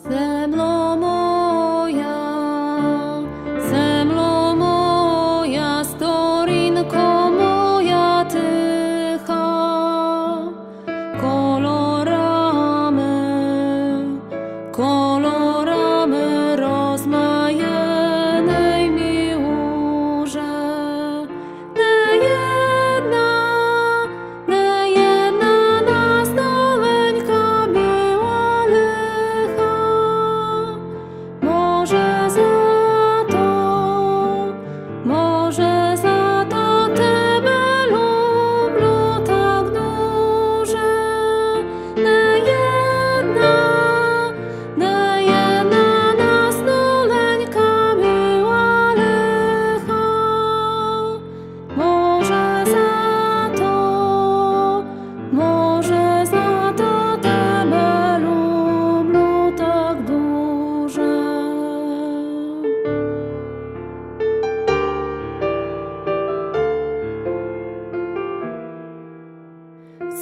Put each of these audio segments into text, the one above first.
Zemlo moja, storinko moja tycha, kolorami rozmajenej miłże. Nie jedna nastoleńka miła licha, może za to Tebe lubię tak duże. Nie jedna nastoleńka miła licha, może za to Tebe lubię tak duże.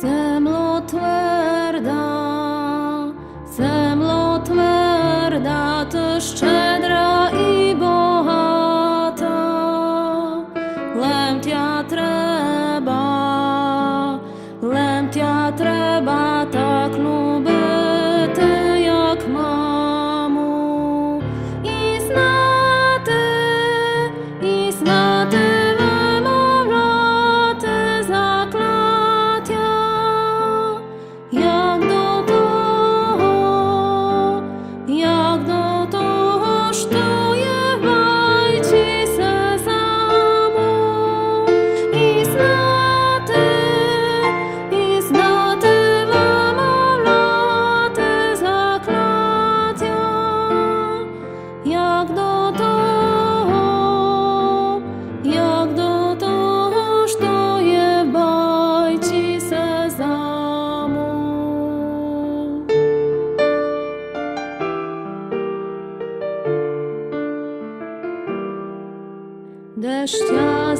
Zemlo twarda, Ty szczedra i bohata, lętia treba tak lubiti jak mamu. I znati wymowlati zaklatja, jak do toho sztuje w bajci sezamu. I znati wymowlati zaklatja, jak do toho sztuje w bajci sezamu. Deszcia